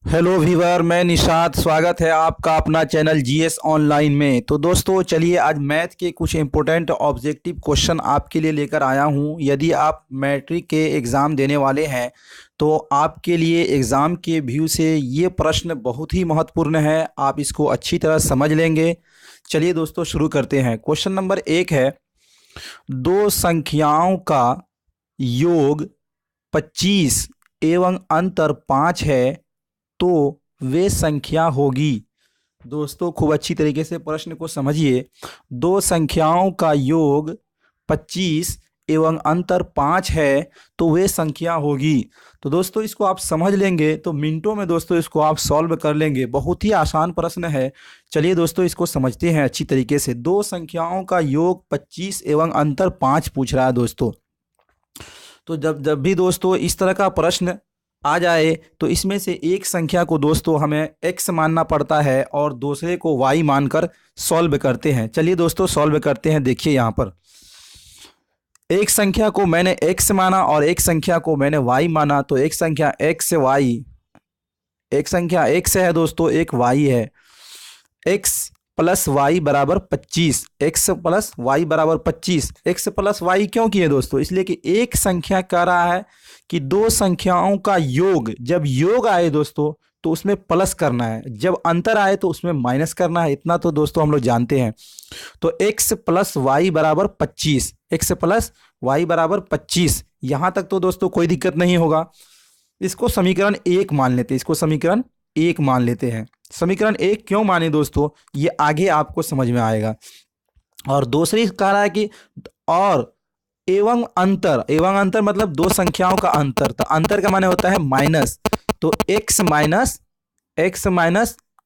Hello viewer, मैं निशात। स्वागत है आपका अपना चैनल जीएस ऑनलाइन में। तो दोस्तों चलिए आज मैथ के कुछ इंपॉर्टेंट ऑब्जेक्टिव क्वेश्चन आपके लिए लेकर आया हूं। यदि आप मैट्रिक के एग्ज़ाम देने वाले हैं तो आपके लिए एग्ज़ाम के व्यू से ये प्रश्न बहुत ही महत्वपूर्ण है। आप इसको अच्छी तरह समझ लेंगे। चलिए दोस्तों शुरू करते हैं। क्वेश्चन नंबर 1 है, दो संख्याओं का योग 25 एवं अंतर 5 है तो वे संख्या होगी। दोस्तों खूब अच्छी तरीके से प्रश्न को समझिए। दो संख्याओं का योग 25 एवं अंतर 5 है तो वे संख्या होगी। तो दोस्तों इसको आप समझ लेंगे तो मिनटों में दोस्तों इसको आप सॉल्व कर लेंगे। बहुत ही आसान प्रश्न है। चलिए दोस्तों इसको समझते हैं अच्छी तरीके से। दो संख्याओं का योग 25 एवं अंतर 5 पूछ रहा है दोस्तों। तो जब जब भी दोस्तों इस तरह का प्रश्न आ जाए तो इसमें से एक संख्या को दोस्तों हमें x मानना पड़ता है और दूसरे को y मानकर सॉल्व करते हैं। चलिए दोस्तों सॉल्व करते हैं। देखिए यहाँ पर एक संख्या को मैंने x माना और एक संख्या को मैंने y माना। तो एक संख्या x है दोस्तों, एक y है। x प्लस वाई बराबर 25। x प्लस वाई बराबर 25। x प्लस वाई क्यों किए दोस्तों? इसलिए कि एक संख्या कह रहा है कि दो संख्याओं का योग, जब योग आए दोस्तों तो उसमें प्लस करना है, जब अंतर आए तो उसमें माइनस करना है। इतना तो दोस्तों हम लोग जानते हैं। तो x प्लस वाई बराबर 25, x प्लस वाई बराबर 25। यहाँ तक तो दोस्तों कोई दिक्कत नहीं होगा। इसको समीकरण 1 मान लेते हैं। इसको समीकरण 1 मान लेते हैं। समीकरण 1 क्यों माने दोस्तों, ये आगे आपको समझ में आएगा। और दूसरी कह रहा है कि और एवं अंतर मतलब दो संख्याओं का अंतर। तो अंतर का माने होता है माइनस। तो x माइनस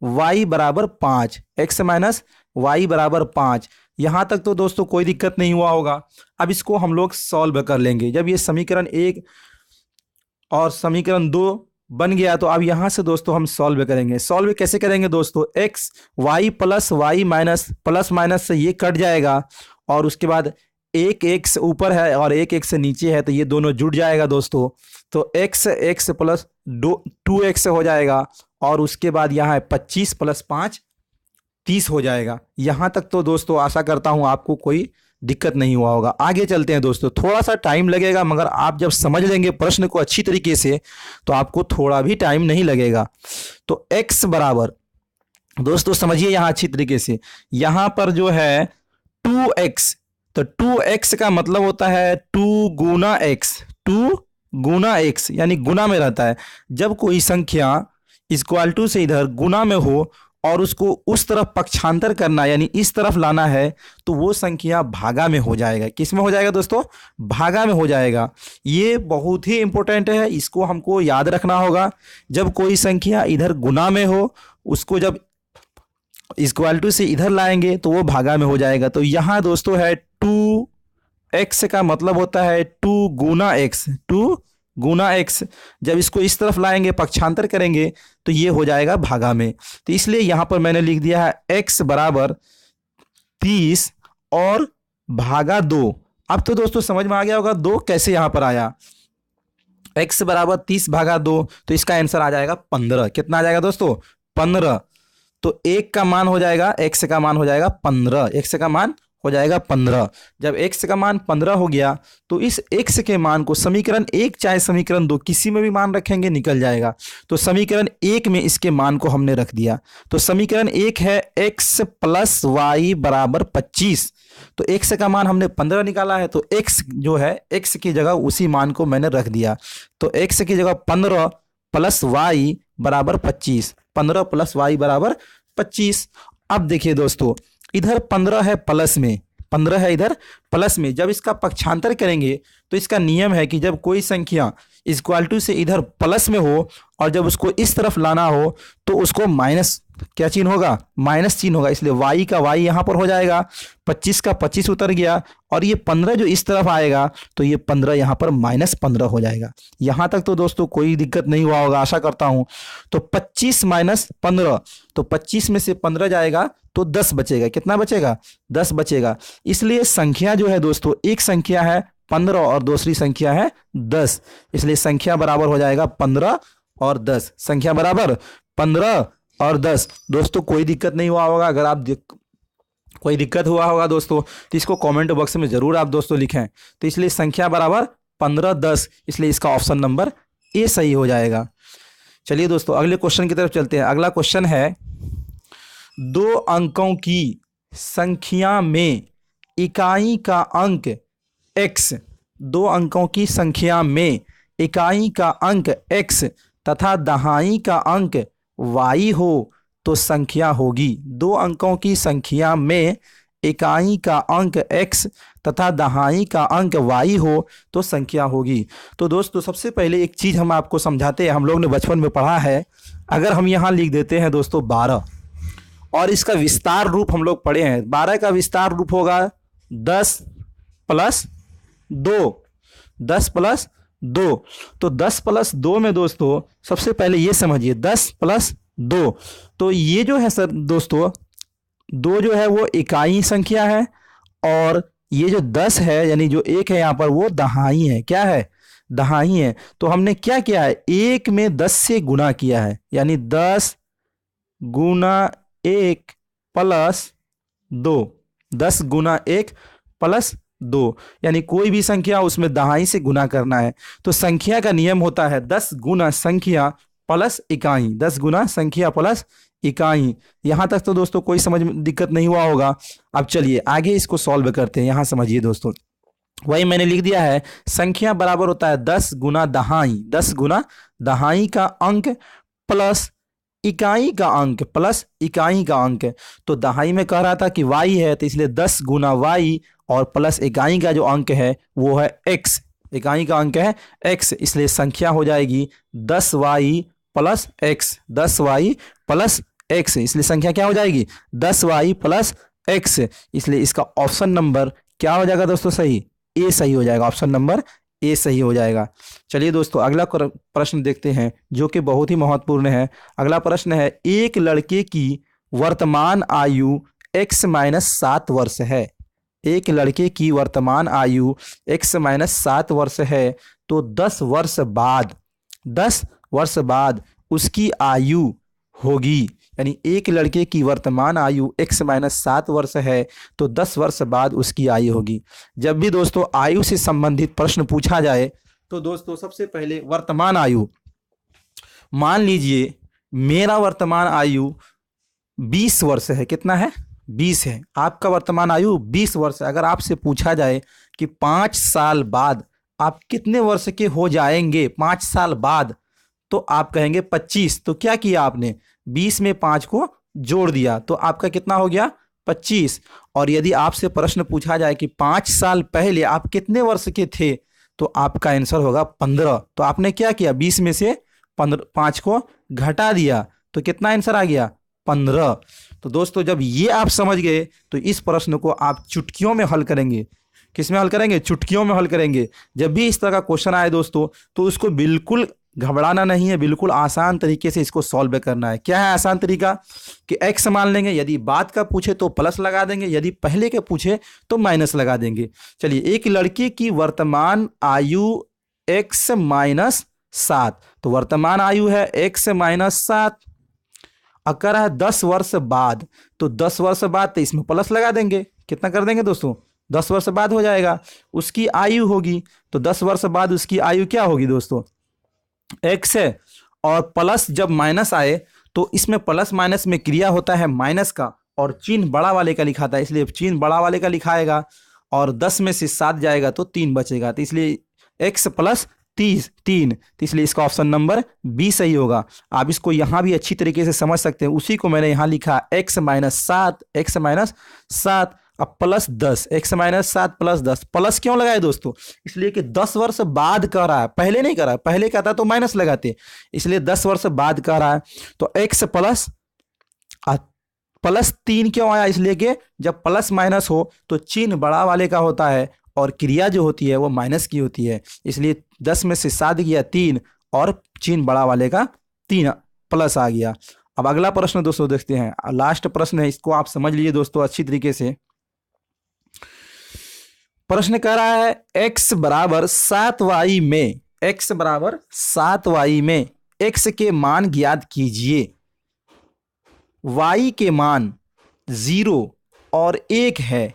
वाई बराबर 5, x माइनस वाई बराबर 5। यहां तक तो दोस्तों कोई दिक्कत नहीं हुआ होगा। अब इसको हम लोग सॉल्व कर लेंगे। जब ये समीकरण 1 और समीकरण 2 बन गया तो अब यहां से दोस्तों हम सॉल्व करेंगे। सॉल्व कैसे करेंगे दोस्तों? x Y plus Y minus plus minus से ये कट जाएगा और उसके बाद एक x ऊपर है और एक x नीचे है तो ये दोनों जुड़ जाएगा दोस्तों। तो x प्लस 2x हो जाएगा और उसके बाद यहाँ है 25 प्लस 5 30 हो जाएगा। यहाँ तक तो दोस्तों आशा करता हूँ आपको कोई दिक्कत नहीं हुआ होगा। आगे चलते हैं दोस्तों। थोड़ा सा टाइम लगेगा मगर आप जब समझ लेंगे प्रश्न को अच्छी तरीके से तो आपको थोड़ा भी टाइम नहीं लगेगा। तो x बराबर दोस्तों समझिए यहाँ अच्छी तरीके से। यहाँ पर जो है 2x, तो 2x का मतलब होता है 2 गुना x, 2 गुना x यानी गुना में रहता है। जब कोई संख्या इक्वल टू से इधर गुना में हो और उसको उस तरफ पक्षांतर करना यानी इस तरफ लाना है तो वो संख्या भागा में हो जाएगा। किस में हो जाएगा दोस्तों? भागा में हो जाएगा। ये बहुत ही इंपॉर्टेंट है, इसको हमको याद रखना होगा। जब कोई संख्या इधर गुना में हो उसको जब इक्वल टू से इधर लाएंगे तो वो भागा में हो जाएगा। तो यहाँ दोस्तों है 2x का मतलब होता है 2 गुना x, 2 गुना x। जब इसको इस तरफ लाएंगे पक्षांतर करेंगे तो ये हो जाएगा भागा में। तो इसलिए यहाँ पर मैंने लिख दिया है x बराबर 30 और भागा 2। अब तो दोस्तों समझ में आ गया होगा 2 कैसे यहाँ पर आया। x बराबर 30 भागा 2 तो इसका आंसर आ जाएगा 15। कितना आ जाएगा दोस्तों? 15। तो एक का मान हो जाएगा, x का मान हो जाएगा 15, x का मान हो जाएगा 15। जब x का मान 15 हो गया तो इस x के मान को समीकरण 1 चाहे समीकरण 2 किसी में भी मान रखेंगे निकल जाएगा। तो समीकरण 1 में इसके मान को हमने रख दिया। तो समीकरण 1 है x प्लस वाई बराबर 25। तो x का मान हमने 15 निकाला है तो x जो है x की जगह उसी मान को मैंने रख दिया। तो x की जगह 15 प्लस वाई बराबर 25, 15 प्लस वाई बराबर 25। अब देखिए दोस्तों इधर 15 है प्लस में, 15 है इधर प्लस में। जब इसका पक्षांतर करेंगे तो इसका नियम है कि जब कोई संख्या इक्वल टू से इधर प्लस में हो और जब उसको इस तरफ लाना हो तो उसको माइनस क्या चिन्ह होगा? माइनस चिन्ह होगा। इसलिए y का y यहाँ पर हो जाएगा, 25 का 25 उतर गया और ये 15 जो इस तरफ आएगा तो ये 15 यहाँ पर -15 हो जाएगा। यहाँ तक तो दोस्तों कोई दिक्कत नहीं हुआ होगा आशा करता हूँ। तो 25 माइनस 15, तो 25 में से 15 जाएगा तो 10 बचेगा। कितना बचेगा? 10 बचेगा। इसलिए संख्या जो है दोस्तों, एक संख्या है 15 और दूसरी संख्या है 10, इसलिए संख्या बराबर हो जाएगा 15 और 10, संख्या बराबर 15 और 10। दोस्तों कोई दिक्कत नहीं हुआ होगा, अगर आप कोई दिक्कत हुआ होगा दोस्तों तो इसको कमेंट बॉक्स में जरूर आप दोस्तों लिखें। तो इसलिए संख्या बराबर 15 10, इसलिए इसका ऑप्शन नंबर ए सही हो जाएगा। चलिए दोस्तों अगले क्वेश्चन की तरफ चलते हैं। अगला क्वेश्चन है, 2 अंकों की संख्या में इकाई का अंक x, 2 अंकों की संख्या में इकाई का अंक x तथा दहाई का अंक y हो तो संख्या होगी। 2 अंकों की संख्या में इकाई का अंक x तथा दहाई का अंक y हो तो संख्या होगी। तो दोस्तों सबसे पहले एक चीज़ हम आपको समझाते हैं, हम लोग ने बचपन में पढ़ा है। अगर हम यहाँ लिख देते हैं दोस्तों 12 और इसका विस्तार रूप हम लोग पढ़े हैं, 12 का विस्तार रूप होगा 10 प्लस 2, 10 प्लस 2। तो 10 प्लस 2 में दोस्तों सबसे पहले ये समझिए 10 प्लस 2, तो ये जो है सर दोस्तों 2 जो है वो इकाई संख्या है और ये जो 10 है यानी जो 1 है यहाँ पर वो दहाई है। क्या है? दहाई है। तो हमने क्या किया है, 1 में 10 से गुना किया है, यानी 10 गुना 1 प्लस 2, 10 गुना 1 प्लस 2, यानी कोई भी संख्या उसमें दहाई से गुना करना है। तो संख्या का नियम होता है 10 गुना संख्या प्लस इकाई, 10 गुना संख्या प्लस इकाई। यहां तक तो दोस्तों कोई समझ में दिक्कत नहीं हुआ होगा। अब चलिए आगे इसको सॉल्व करते हैं। यहां समझिए दोस्तों, वही मैंने लिख दिया है, संख्या बराबर होता है 10 गुना दहाई, 10 गुना दहाई का अंक प्लस इकाई का अंक, प्लस इकाई का अंक। तो दहाई में कह रहा था कि y है, तो इसलिए 10 गुना y और प्लस इकाई का जो अंक है वो है x, इकाई का अंक है x, इसलिए संख्या हो जाएगी 10y plus x, 10y plus x, इसलिए संख्या क्या हो जाएगी 10y प्लस x। इसलिए इसका ऑप्शन नंबर क्या हो जाएगा दोस्तों, सही, ए सही हो जाएगा, ऑप्शन नंबर ए सही हो जाएगा। चलिए दोस्तों अगला प्रश्न देखते हैं जो कि बहुत ही महत्वपूर्ण है। अगला प्रश्न है, एक लड़के की वर्तमान आयु x माइनस 7 वर्ष है। एक लड़के की वर्तमान आयु x माइनस 7 वर्ष है, तो 10 वर्ष बाद, 10 वर्ष बाद उसकी आयु होगी, यानी एक लड़के की वर्तमान आयु x माइनस 7 वर्ष है तो 10 वर्ष बाद उसकी आयु होगी। जब भी दोस्तों आयु से संबंधित प्रश्न पूछा जाए तो दोस्तों सबसे पहले वर्तमान आयु, मान लीजिए मेरा वर्तमान आयु 20 वर्ष है। कितना है? 20 है। आपका वर्तमान आयु 20 वर्ष है। अगर आपसे पूछा जाए कि 5 साल बाद आप कितने वर्ष के हो जाएंगे 5 साल बाद, तो आप कहेंगे 25। तो क्या किया आपने, 20 में 5 को जोड़ दिया तो आपका कितना हो गया 25। और यदि आपसे प्रश्न पूछा जाए कि 5 साल पहले आप कितने वर्ष के थे, तो आपका आंसर होगा 15। तो आपने क्या किया, 20 में से 5 को घटा दिया तो कितना आंसर आ गया 15। तो दोस्तों जब ये आप समझ गए तो इस प्रश्न को आप चुटकियों में हल करेंगे। किस में हल करेंगे? चुटकियों में हल करेंगे। जब भी इस तरह का क्वेश्चन आए दोस्तों तो उसको बिल्कुल घबराना नहीं है, बिल्कुल आसान तरीके से इसको सॉल्व करना है। क्या है आसान तरीका कि x मान लेंगे, यदि बाद का पूछे तो प्लस लगा देंगे, यदि पहले के पूछे तो माइनस लगा देंगे। चलिए, एक लड़के की वर्तमान आयु x माइनस 7, तो वर्तमान आयु है x माइनस 7, अगर है 10 वर्ष बाद, तो 10 वर्ष बाद तो इसमें प्लस लगा देंगे। कितना कर देंगे दोस्तों, 10 वर्ष बाद हो जाएगा, उसकी आयु होगी। तो 10 वर्ष बाद उसकी आयु क्या होगी दोस्तों, x है। और प्लस जब माइनस आए तो इसमें प्लस माइनस में क्रिया होता है माइनस का, और चिन्ह बड़ा वाले का लिखा था, इसलिए चिन्ह बड़ा वाले का लिखाएगा। और 10 में से 7 जाएगा तो 3 बचेगा, तो इसलिए x प्लस 3, तो इसलिए इसका ऑप्शन नंबर बी सही होगा। आप इसको यहाँ भी अच्छी तरीके से समझ सकते हैं, उसी को मैंने यहाँ लिखा x माइनस 7 अब plus 10, x minus 7 plus 10। Plus क्यों लगाए दोस्तों, इसलिए कि 10 वर्ष बाद कह रहा है, पहले नहीं कह रहा है। पहले कहता तो माइनस लगाते, इसलिए 10 वर्ष बाद कह रहा है। तो x प्लस 3 क्यों आया, इसलिए कि जब प्लस माइनस हो तो चिन्ह बड़ा वाले का होता है और क्रिया जो होती है वो माइनस की होती है, इसलिए 10 में से 7 गया 3 और चिन्ह बड़ा वाले का 3 प्लस आ गया। अब अगला प्रश्न दोस्तों देखते हैं, लास्ट प्रश्न है, इसको आप समझ लीजिए दोस्तों अच्छी तरीके से। प्रश्न कह रहा है x बराबर 7y में, x बराबर 7y में x के मान ज्ञात कीजिए। y के मान 0 और 1 है,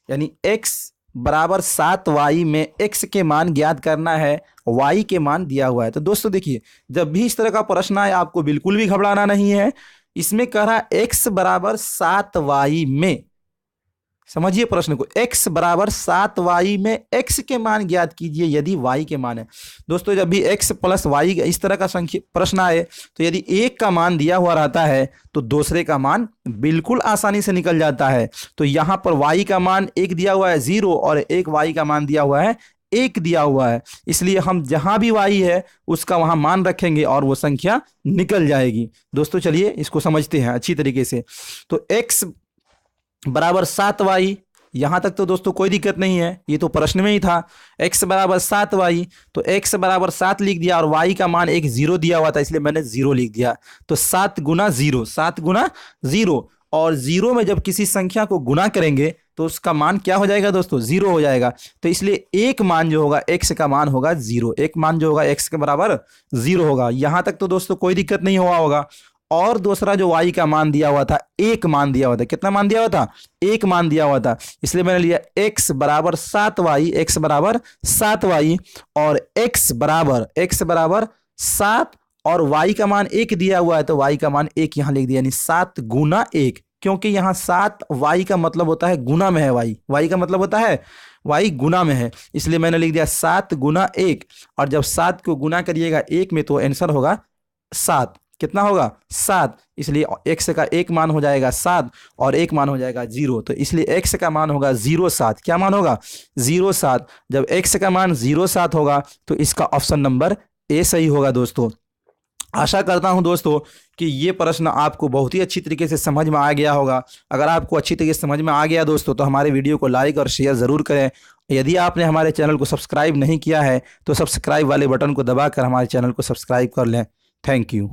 यानी x बराबर 7y में x के मान ज्ञात करना है, y के मान दिया हुआ है। तो दोस्तों देखिए, जब भी इस तरह का प्रश्न आए आपको बिल्कुल भी घबराना नहीं है। इसमें कह रहा है x बराबर 7y में, समझिए प्रश्न को, x बराबर 7y में x के मान ज्ञात कीजिए यदि y के मान है। दोस्तों जब भी x प्लस y इस तरह का संख्या प्रश्न आए तो यदि एक का मान दिया हुआ रहता है तो दूसरे का मान बिल्कुल आसानी से निकल जाता है। तो यहाँ पर y का मान 1 दिया हुआ है 0 और एक y का मान दिया हुआ है 1 दिया हुआ है, इसलिए हम जहां भी y है उसका वहां मान रखेंगे और वो संख्या निकल जाएगी। दोस्तों चलिए इसको समझते हैं अच्छी तरीके से। तो x बराबर 7y, यहां तक तो दोस्तों कोई दिक्कत नहीं है, ये तो प्रश्न में ही था। x बराबर 7y, तो x बराबर 7 लिख दिया और y का मान एक 0 दिया हुआ था इसलिए मैंने 0 लिख दिया। तो 7 गुना 0, 7 गुना 0, और 0 में जब किसी संख्या को गुना करेंगे तो उसका मान क्या हो जाएगा दोस्तों, 0 हो जाएगा। तो इसलिए एक मान जो होगा x का मान होगा 0, एक मान जो होगा x के बराबर 0 होगा। यहां तक तो दोस्तों कोई दिक्कत नहीं हुआ होगा। और दूसरा जो y का मान दिया हुआ था, एक मान दिया हुआ था, कितना मान दिया हुआ था, एक मान दिया हुआ था, इसलिए मैंने लिया x बराबर 7y, x बराबर 7y, और x बराबर 7 और y का मान 1 दिया हुआ है तो y का मान 1 यहां लिख दिया, यानी 7 गुना 1, क्योंकि यहां 7 y का मतलब होता है गुना में है, y का मतलब होता है y गुना में है, इसलिए मैंने लिख दिया 7 गुना 1। और जब 7 को गुना करिएगा 1 में तो आंसर होगा 7, कितना होगा 7, इसलिए x का एक मान हो जाएगा 7 और एक मान हो जाएगा 0, तो इसलिए x का मान होगा 07। क्या मान होगा, 07। जब x का मान 07 होगा तो इसका ऑप्शन नंबर ए सही होगा। दोस्तों आशा करता हूं दोस्तों कि ये प्रश्न आपको बहुत ही अच्छी तरीके से समझ में आ गया होगा। अगर आपको अच्छी तरीके से समझ में आ गया दोस्तों तो हमारे वीडियो को लाइक और शेयर ज़रूर करें। यदि आपने हमारे चैनल को सब्सक्राइब नहीं किया है तो सब्सक्राइब वाले बटन को दबाकर हमारे चैनल को सब्सक्राइब कर लें। Thank you.